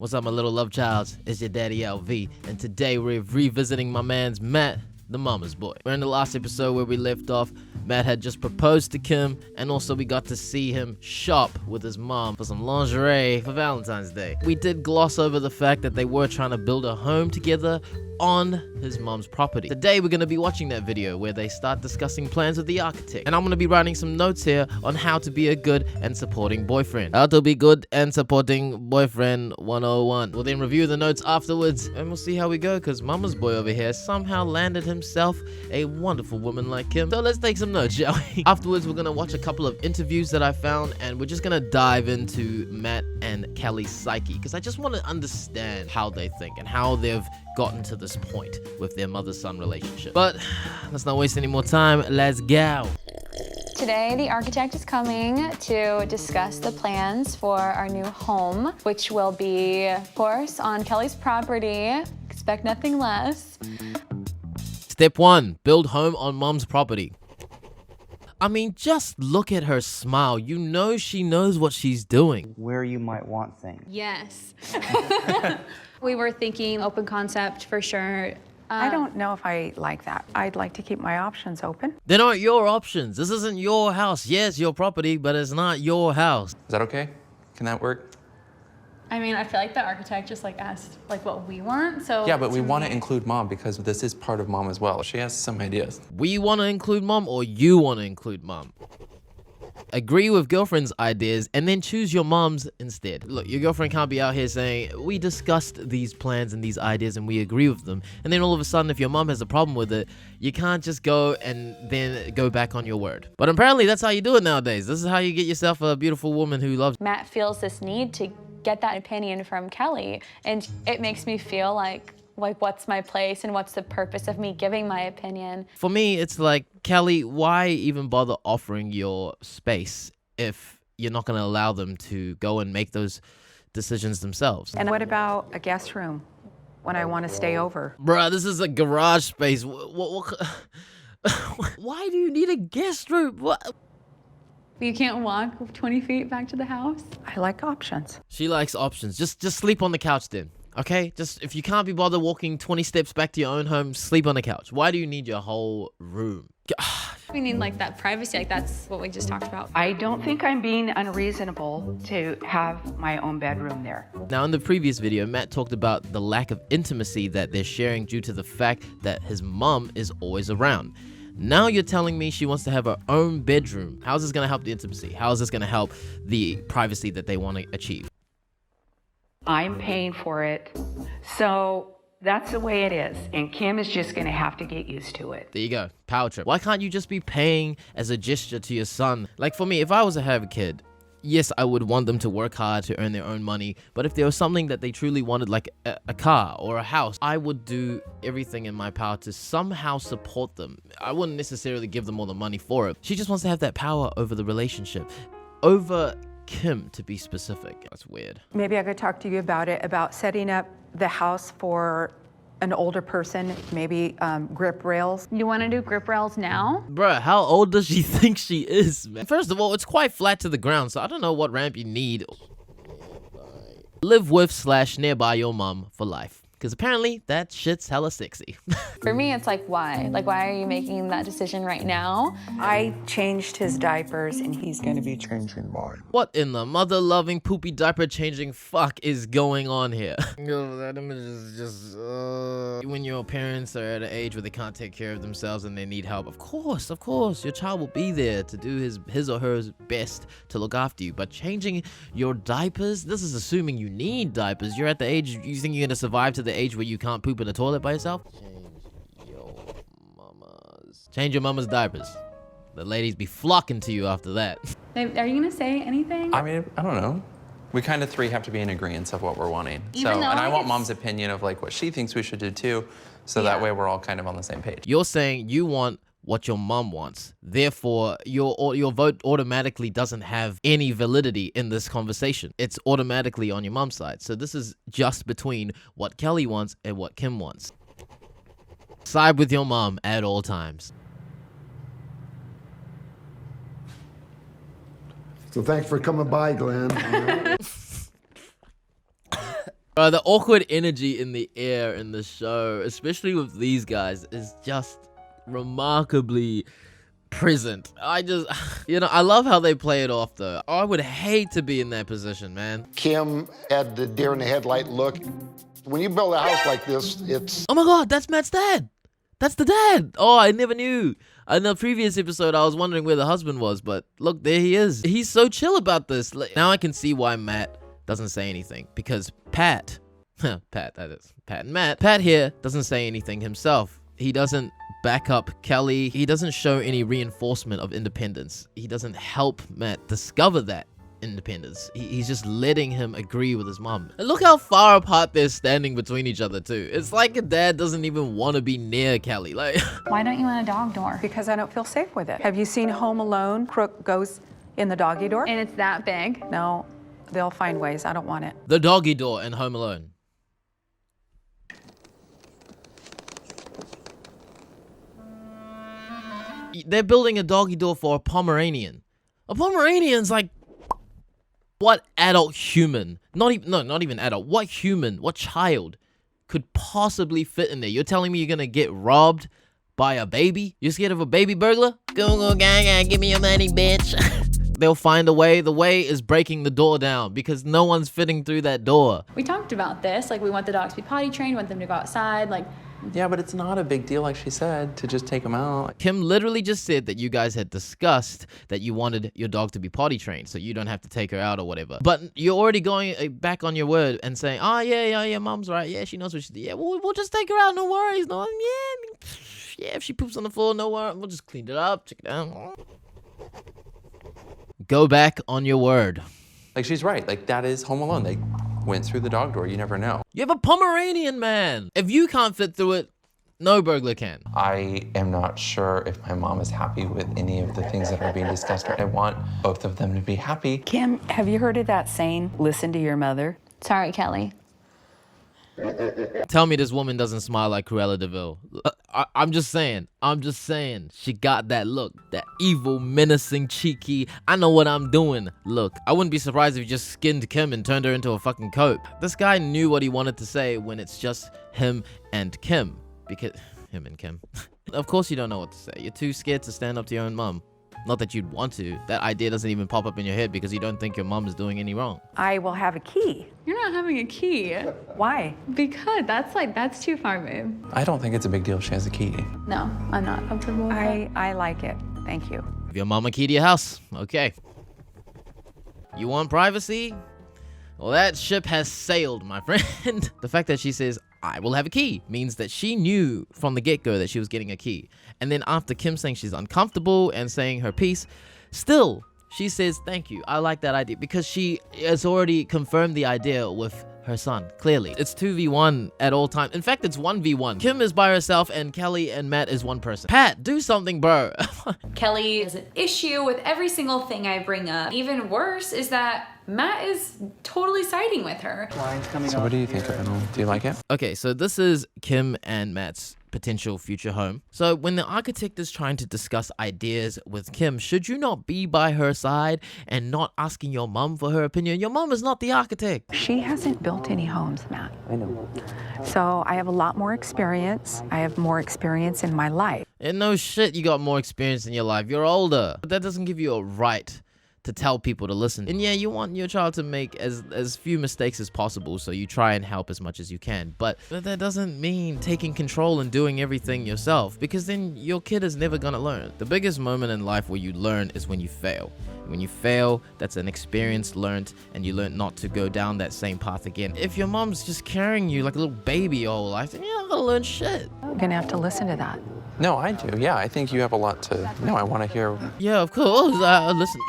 What's up, my little love childs? It's your daddy LV, and today we're revisiting my man's Matt, the mama's boy. We're in the last episode where we left off. Matt had just proposed to Kim, and also we got to see him shop with his mom for some lingerie for Valentine's Day. We did gloss over the fact that they were trying to build a home together on his mom's property. Today we're going to be watching that video where they start discussing plans with the architect, and I'm going to be writing some notes here on how to be a good and supporting boyfriend. How to be good and supporting boyfriend 101. We'll then review the notes afterwards, and we'll see how we go, because mama's boy over here somehow landed himself a wonderful woman like Kim. So let's take some notes, shall we? Afterwards we're going to watch a couple of interviews that I found, and we're just going to dive into Matt and Kelly's psyche, because I just want to understand how they think and how they've gotten to this point with their mother-son relationship. But let's not waste any more time. Let's go. Today, the architect is coming to discuss the plans for our new home, which will be, of course, on Kelly's property. Expect nothing less. Step 1, build home on mom's property. I mean, just look at her smile. You know she knows what she's doing. Where you might want things. Yes. We were thinking open concept for sure. I don't know if I like that. I'd like to keep my options open. They're not your options. This isn't your house. Yes, your property, but it's not your house. Is that okay? Can that work? I mean, I feel like the architect just asked what we want, so. Yeah, but we want to include mom because this is part of mom as well. She has some ideas. We want to include mom, or you want to include mom? Agree with girlfriend's ideas and then choose your mom's instead. Look, your girlfriend can't be out here saying, we discussed these plans and these ideas and we agree with them. And then all of a sudden, if your mom has a problem with it, you can't just go and then go back on your word. But apparently that's how you do it nowadays. This is how you get yourself a beautiful woman who loves you. Matt feels this need to get that opinion from Kelly, and it makes me feel like what's my place and what's the purpose of me giving my opinion. For me, it's like, Kelly, why even bother offering your space if you're not going to allow them to go and make those decisions themselves? And what about a guest room when I want to stay over? Bruh, this is a garage space. Why do you need a guest room? What? You can't walk 20 feet back to the house? I like options. She likes options. Just sleep on the couch then. Okay, just if you can't be bothered walking 20 steps back to your own home, sleep on the couch. Why do you need your whole room? We need that privacy, that's what we just talked about. I don't think I'm being unreasonable to have my own bedroom there. Now, in the previous video, Matt talked about the lack of intimacy that they're sharing due to the fact that his mom is always around. Now you're telling me she wants to have her own bedroom. How is this going to help the intimacy? How is this going to help the privacy that they want to achieve? I'm paying for it, so that's the way it is. And Kim is just going to have to get used to it. There you go, power trip. Why can't you just be paying as a gesture to your son? Like for me, if I was to have a kid, yes, I would want them to work hard to earn their own money. But if there was something that they truly wanted, like a car or a house, I would do everything in my power to somehow support them. I wouldn't necessarily give them all the money for it. She just wants to have that power over the relationship. Over Kim, to be specific. That's weird. Maybe I could talk to you about it, about setting up the house for an older person, maybe grip rails. You want to do grip rails now? Bruh, how old does she think she is, man? First of all, it's quite flat to the ground, so I don't know what ramp you need. Live with / nearby your mom for life. Because apparently that shit's hella sexy. For me, it's why? Why are you making that decision right now? I changed his diapers and he's going to be Changing mine. What in the mother-loving, poopy diaper-changing fuck is going on here? Yo, that image is just, when your parents are at an age where they can't take care of themselves and they need help, of course, your child will be there to do his or her best to look after you. But changing your diapers, this is assuming you need diapers. You're at the age, you think you're gonna survive to the age where you can't poop in the toilet by yourself? Change your mama's diapers. The ladies be flocking to you after that. Babe, are you going to say anything? I mean, I don't know. We kind of three have to be in agreement of what we're wanting. Even though, and I want it's- mom's opinion of what she thinks we should do too, so that way we're all kind of on the same page. You're saying you want what your mom wants. Therefore, your vote automatically doesn't have any validity in this conversation. It's automatically on your mom's side. So this is just between what Kelly wants and what Kim wants. Side with your mom at all times. So thanks for coming by, Glenn. The awkward energy in the air in the show, especially with these guys, is just remarkably present. I just, I love how they play it off though. I would hate to be in that position, man. Kim had the deer in the headlight look. When you build a house like this, it's... Oh my God, that's Matt's dad. That's the dad. Oh, I never knew. In the previous episode, I was wondering where the husband was, but look, there he is. He's so chill about this. Now I can see why Matt doesn't say anything, because Pat and Matt here doesn't say anything himself. He doesn't back up Kelly. He doesn't show any reinforcement of independence. He doesn't help Matt discover that independence. He's just letting him agree with his mom. And look how far apart they're standing between each other too. It's like a dad doesn't even want to be near Kelly. Like, Why don't you want a dog door? Because I don't feel safe with it. Have you seen Home Alone? Crook goes in the doggy door? And it's that big. No, they'll find ways. I don't want it. the doggy door in Home Alone. They're building a doggy door for a Pomeranian. A Pomeranian's like, what adult human, not even adult, what human, what child could possibly fit in there? You're telling me you're gonna get robbed by a baby? You're scared of a baby burglar? Go gang, give me your money, bitch. They'll find a way. The way is breaking the door down because no one's fitting through that door. We talked about this. Like, we want the dogs to be potty trained, want them to go outside. Like, Yeah, but it's not a big deal, like she said, to just take them out. Kim literally just said that you guys had discussed that you wanted your dog to be potty trained so you don't have to take her out or whatever. But you're already going back on your word and saying, oh, yeah, mom's right. Yeah, she knows what she did. Yeah, we'll just take her out. No worries. No, yeah, if she poops on the floor, no worries. We'll just clean it up, check it out. Go back on your word. Like, she's right. Like, that is Home Alone. They went through the dog door. You never know. You have a Pomeranian, man. If you can't fit through it, no burglar can. I am not sure if my mom is happy with any of the things that are being discussed. I want both of them to be happy. Kim, have you heard of that saying, listen to your mother? Sorry, Kelly. Tell me this woman doesn't smile like Cruella de Vil. I'm just saying. She got that look, that evil, menacing, cheeky, I know what I'm doing look. I wouldn't be surprised if you just skinned Kim and turned her into a fucking coat. This guy knew what he wanted to say when it's just him and Kim. Because, him and Kim. Of course you don't know what to say. You're too scared to stand up to your own mom. Not that you'd want to. That idea doesn't even pop up in your head because you don't think your mom is doing any wrong. I will have a key. you're not having a key. Why? Because that's too far, babe. I don't think it's a big deal if she has a key. No, I'm not comfortable with that. I like it. Thank you. Give your mom a key to your house. Okay. You want privacy? Well, that ship has sailed, my friend. The fact that she says, I will have a key, means that she knew from the get-go that she was getting a key. And then after Kim saying she's uncomfortable and saying her piece, still, she says, thank you. I like that idea because she has already confirmed the idea with her son, clearly. It's 2v1 at all times. In fact, it's 1v1. Kim is by herself and Kelly and Matt is one person. Pat, do something, bro. Kelly has an issue with every single thing I bring up. Even worse is that Matt is totally siding with her. So what do you think of it? Do you like it? Okay, so this is Kim and Matt's potential future home. So when the architect is trying to discuss ideas with Kim, should you not be by her side and not asking your mom for her opinion? Your mom is not the architect. She hasn't built any homes, Matt. I know. So I have a lot more experience. I have more experience in my life. And no shit, you got more experience in your life. You're older. But that doesn't give you a right to tell people to listen. And yeah, you want your child to make as few mistakes as possible, so you try and help as much as you can. But that doesn't mean taking control and doing everything yourself, because then your kid is never gonna learn. The biggest moment in life where you learn is when you fail. When you fail, that's an experience learned, and you learn not to go down that same path again. If your mom's just carrying you like a little baby your whole life, then you're not gonna learn shit. You're gonna have to listen to that. No, I do. Yeah, I think you have a lot to... No, I want to hear... Yeah, of course, I listen.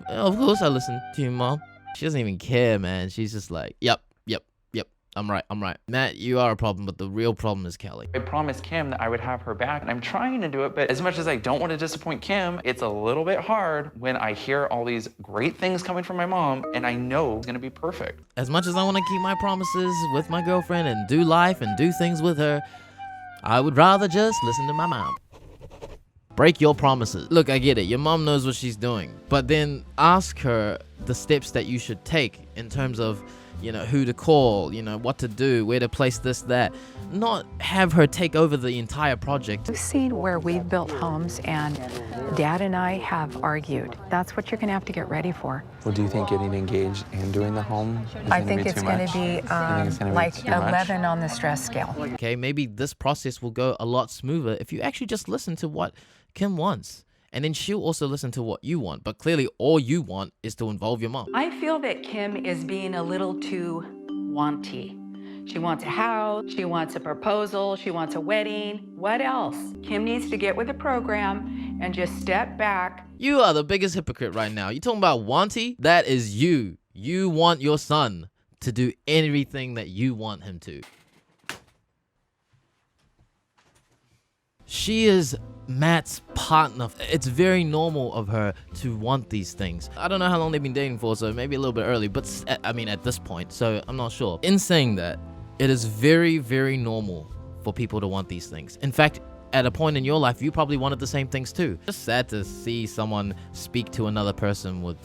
Of course I listen to you, Mom. She doesn't even care, man. She's just like, yep. I'm right. Matt, you are a problem, but the real problem is Kelly. I promised Kim that I would have her back, and I'm trying to do it, but as much as I don't want to disappoint Kim, it's a little bit hard when I hear all these great things coming from my mom, and I know it's going to be perfect. As much as I want to keep my promises with my girlfriend and do life and do things with her, I would rather just listen to my mom. Break your promises. Look, I get it. Your mom knows what she's doing. But then ask her the steps that you should take in terms of you know, who to call, you know, what to do, where to place this, that. Not have her take over the entire project. We've seen where we've built homes and Dad and I have argued. That's what you're gonna have to get ready for. Well, do you think getting engaged and doing the home is I think it's gonna be like 11 on the stress scale. Okay, maybe this process will go a lot smoother if you actually just listen to what Kim wants. And then she'll also listen to what you want. But clearly all you want is to involve your mom. I feel that Kim is being a little too wanty. She wants a house, she wants a proposal, she wants a wedding. What else? Kim needs to get with the program and just step back. You are the biggest hypocrite right now. You talking about wanty? That is you. You want your son to do everything that you want him to. She is Matt's partner. It's very normal of her to want these things. I don't know how long they've been dating for, so maybe a little bit early, but I mean at this point, so I'm not sure. In saying that, it is very, very normal for people to want these things. In fact, at a point in your life, you probably wanted the same things too. Just sad to see someone speak to another person with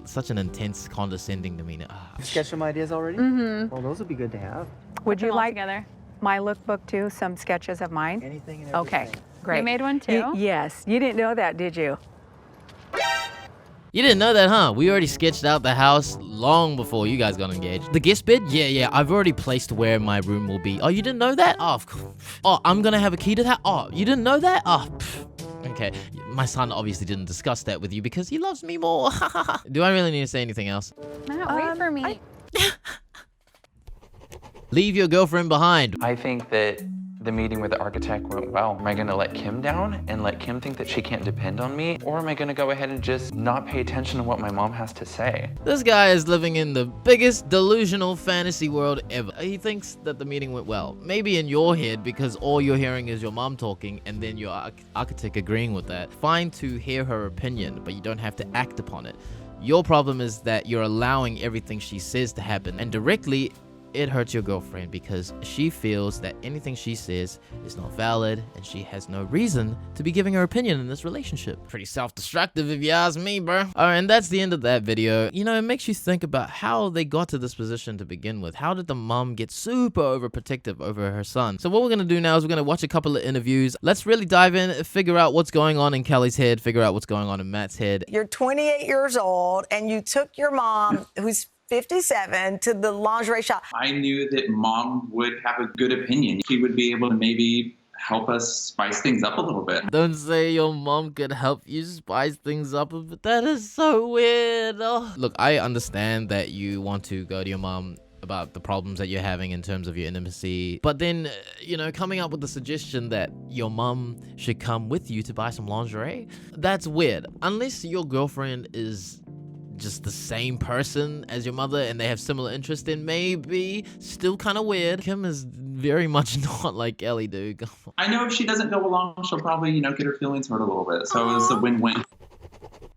such an intense, condescending demeanor. Sketch some ideas already? Mm-hmm. Well, those would be good to have. Would you like together? my lookbook too? Some sketches of mine? Anything and everything. Okay, great. You made one too? Yes. You didn't know that, did you? You didn't know that, huh? We already sketched out the house long before you guys got engaged. The guest bed? Yeah, I've already placed where my room will be. Oh, you didn't know that? Oh, of course. Oh, I'm gonna have a key to that? Oh, you didn't know that? Oh, okay. My son obviously didn't discuss that with you because he loves me more. Do I really need to say anything else? Matt, wait for me. Leave your girlfriend behind. I think that the meeting with the architect went well. Am I gonna let Kim down and let Kim think that she can't depend on me? Or am I gonna go ahead and just not pay attention to what my mom has to say? This guy is living in the biggest delusional fantasy world ever. He thinks that the meeting went well. Maybe in your head because all you're hearing is your mom talking and then your architect agreeing with that. Fine to hear her opinion, but you don't have to act upon it. Your problem is that you're allowing everything she says to happen, and directly it hurts your girlfriend because she feels that anything she says is not valid and she has no reason to be giving her opinion in this relationship. Pretty self-destructive if you ask me, bro. Alright, and that's the end of that video. You know, it makes you think about how they got to this position to begin with. How did the mom get super overprotective over her son? So what we're gonna do now is we're gonna watch a couple of interviews. Let's really dive in, figure out what's going on in Kelly's head, figure out what's going on in Matt's head. You're 28 years old and you took your mom, who's 57, to the lingerie shop. I knew that mom would have a good opinion. She would be able to maybe help us spice things up a little bit. Don't say your mom could help you spice things up, but that is so weird. Oh. Look, I understand that you want to go to your mom about the problems that you're having in terms of your intimacy, but then, you know, coming up with the suggestion that your mom should come with you to buy some lingerie, that's weird. Unless your girlfriend is just the same person as your mother and they have similar interests, then maybe still kind of weird. Kim is very much not like Ellie, dude. I know if she doesn't go along, she'll probably, you know, get her feelings hurt a little bit. So it's a win-win.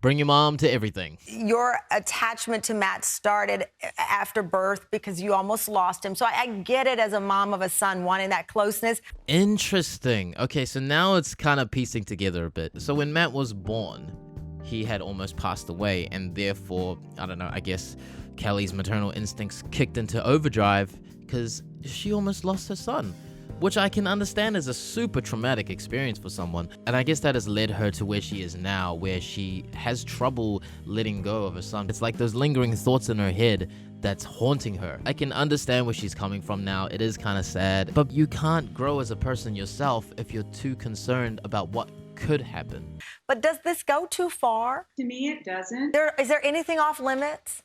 Bring your mom to everything. Your attachment to Matt started after birth because you almost lost him. So I get it as a mom of a son wanting that closeness. Interesting. Okay, so now it's kind of piecing together a bit. So when Matt was born, he had almost passed away, and therefore, I don't know, I guess Kelly's maternal instincts kicked into overdrive because she almost lost her son, which I can understand is a super traumatic experience for someone. And I guess that has led her to where she is now, where she has trouble letting go of her son. It's like those lingering thoughts in her head that's haunting her. I can understand where she's coming from now. It is kind of sad, but you can't grow as a person yourself if you're too concerned about what could happen. But does this go too far? To me, it doesn't. Is there anything off limits?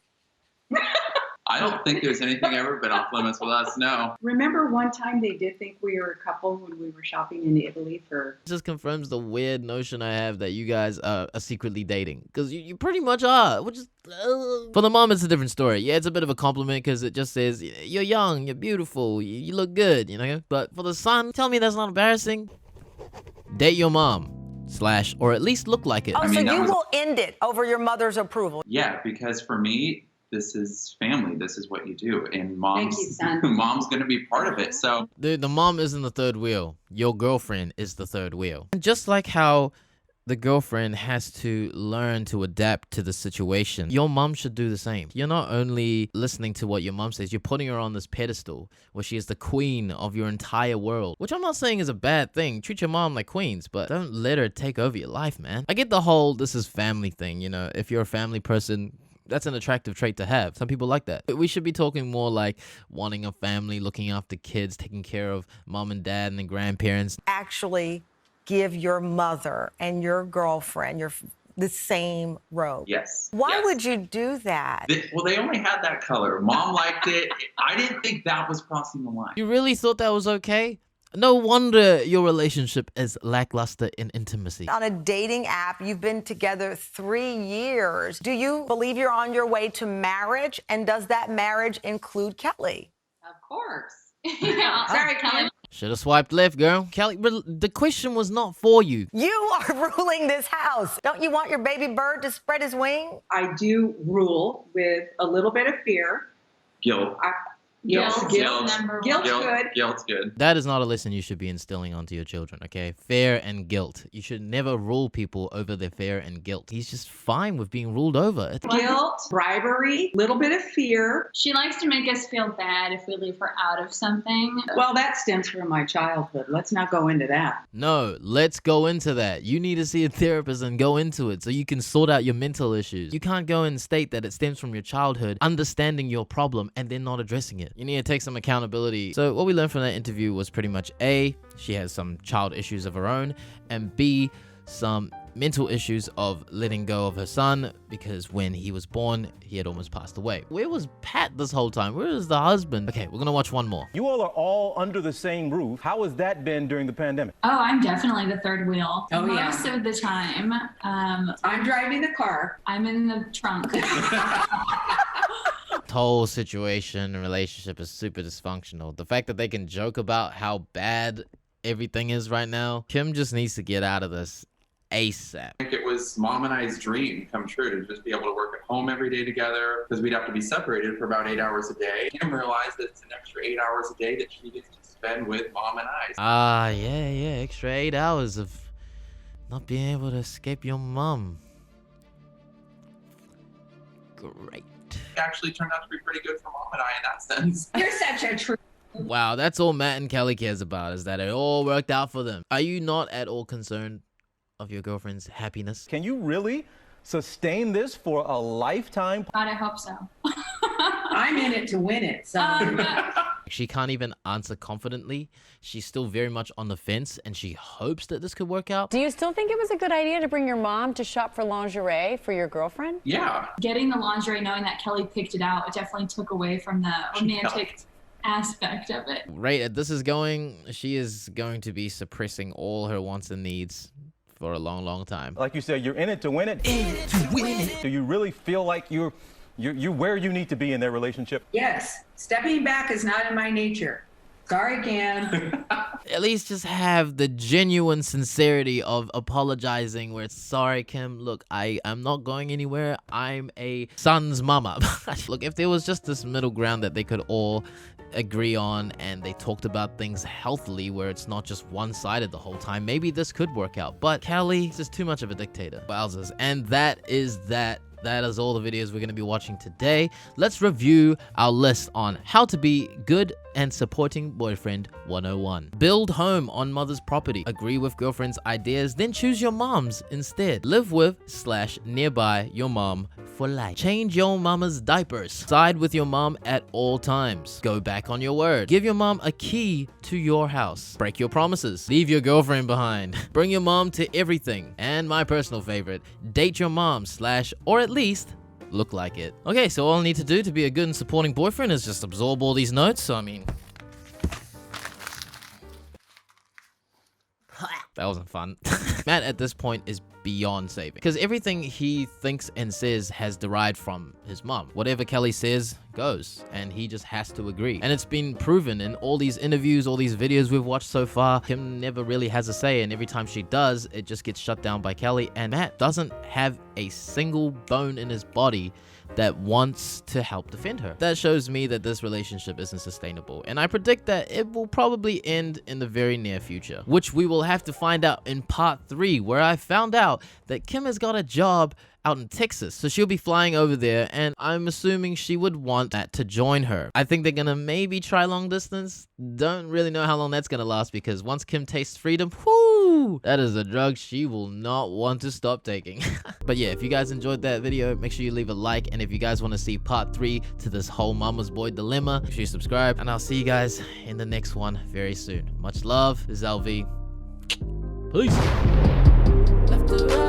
I don't think there's anything ever been off limits with us, no. Remember one time they did think we were a couple when we were shopping in Italy for... It just confirms the weird notion I have that you guys are secretly dating. Because you pretty much are. Which is, for the mom, it's a different story. Yeah, it's a bit of a compliment because it just says, you're young, you're beautiful, you look good, you know? But for the son, tell me that's not embarrassing. Date your mom. / or at least look like it. Oh, so you will end it over your mother's approval? Yeah, because for me, this is family. This is what you do. And mom's going to be part of it. So the mom isn't the third wheel. Your girlfriend is the third wheel. And just like how The girlfriend has to learn to adapt to the situation. Your mom should do the same. You're not only listening to what your mom says, you're putting her on this pedestal where she is the queen of your entire world, which I'm not saying is a bad thing. Treat your mom like queens, but don't let her take over your life, man. I get the whole this is family thing, you know, if you're a family person, that's an attractive trait to have. Some people like that. But we should be talking more like wanting a family, looking after kids, taking care of mom and dad and the grandparents. Actually give your mother and your girlfriend the same robe. Yes. Why would you do that? Well, they only had that color. Mom liked it. I didn't think that was crossing the line. You really thought that was okay? No wonder your relationship is lackluster in intimacy. On a dating app, you've been together 3 years. Do you believe you're on your way to marriage? And does that marriage include Kelly? Of course. Yeah. Sorry, Kelly. Should have swiped left, girl. Kelly, the question was not for you. You are ruling this house. Don't you want your baby bird to spread his wing? I do rule with a little bit of fear. Guilt. Guilt's good. Guilt's good. That is not a lesson you should be instilling onto your children, okay? Fear and guilt. You should never rule people over their fear and guilt. He's just fine with being ruled over. Guilt, bribery, little bit of fear. She likes to make us feel bad if we leave her out of something. Well, that stems from my childhood. Let's not go into that. No, let's go into that. You need to see a therapist and go into it so you can sort out your mental issues. You can't go and state that it stems from your childhood, understanding your problem, and then not addressing it. You need to take some accountability. So what we learned from that interview was pretty much A, she has some child issues of her own, and B, some mental issues of letting go of her son because when he was born, he had almost passed away. Where was Pat this whole time? Where is the husband? Okay, we're gonna watch one more. You all are all under the same roof. How has that been during the pandemic? Oh, I'm definitely the third wheel. Oh, yeah. Most of the time. I'm driving the car. I'm in the trunk. Whole situation and relationship is super dysfunctional. The fact that they can joke about how bad everything is right now, Kim just needs to get out of this ASAP. I think it was Mom and I's dream come true to just be able to work at home every day together because we'd have to be separated for about 8 hours a day. Kim realized that it's an extra 8 hours a day that she gets to spend with Mom and I. Yeah, extra 8 hours of not being able to escape your mom. Great. It actually turned out to be pretty good for Mom and I in that sense. You're such a true. Wow, that's all Matt and Kelly cares about, is that it all worked out for them. Are you not at all concerned of your girlfriend's happiness? Can you really sustain this for a lifetime? God, I hope so. I'm in it to win it, so. She can't even answer confidently. She's still very much on the fence, and she hopes that this could work out. Do you still think it was a good idea to bring your mom to shop for lingerie for your girlfriend? Yeah. Getting the lingerie, knowing that Kelly picked it out, it definitely took away from the romantic aspect of it. Right, as this is going, she is going to be suppressing all her wants and needs for a long, long time. Like you said, you're in it to win it. In it to win it. Do you really feel like you're where you need to be in their relationship? Yes. Stepping back is not in my nature. Sorry, Ken. At least just have the genuine sincerity of apologizing where it's sorry, Kim. Look, I'm not going anywhere. I'm a son's mama. Look, if there was just this middle ground that they could all agree on and they talked about things healthily where it's not just one-sided the whole time, maybe this could work out. But Kelly is just too much of a dictator. Wowzers. And that is that. That is all the videos we're going to be watching today. Let's review our list on how to be good and supporting boyfriend 101. Build home on mother's property. Agree with girlfriend's ideas, then choose your mom's instead. Live with / nearby your mom for life. Change your mama's diapers. Side with your mom at all times. Go back on your word. Give your mom a key to your house. Break your promises. Leave your girlfriend behind. Bring your mom to everything. And my personal favorite, date your mom / or at least look like it. Okay, so all I need to do to be a good and supporting boyfriend is just absorb all these notes. So I mean, that wasn't fun. Matt at this point is beyond saving because everything he thinks and says has derived from his mom. Whatever Kelly says goes, and he just has to agree. And it's been proven in all these interviews, all these videos we've watched so far. Kim never really has a say, and every time she does, it just gets shut down by Kelly. And Matt doesn't have a single bone in his body that wants to help defend her. That shows me that this relationship isn't sustainable, and I predict that it will probably end in the very near future, which we will have to find out in part 3, where I found out that Kim has got a job out in Texas, so she'll be flying over there, and I'm assuming she would want Matt to join her. I think they're gonna maybe try long distance. Don't really know how long that's gonna last, because once Kim tastes freedom, whoo, that is a drug she will not want to stop taking. But yeah, if you guys enjoyed that video, make sure you leave a like, and if you guys want to see part 3 to this whole mama's boy dilemma, make sure you subscribe, and I'll see you guys in the next one very soon. Much love. This is Elvin. Peace. Left to right.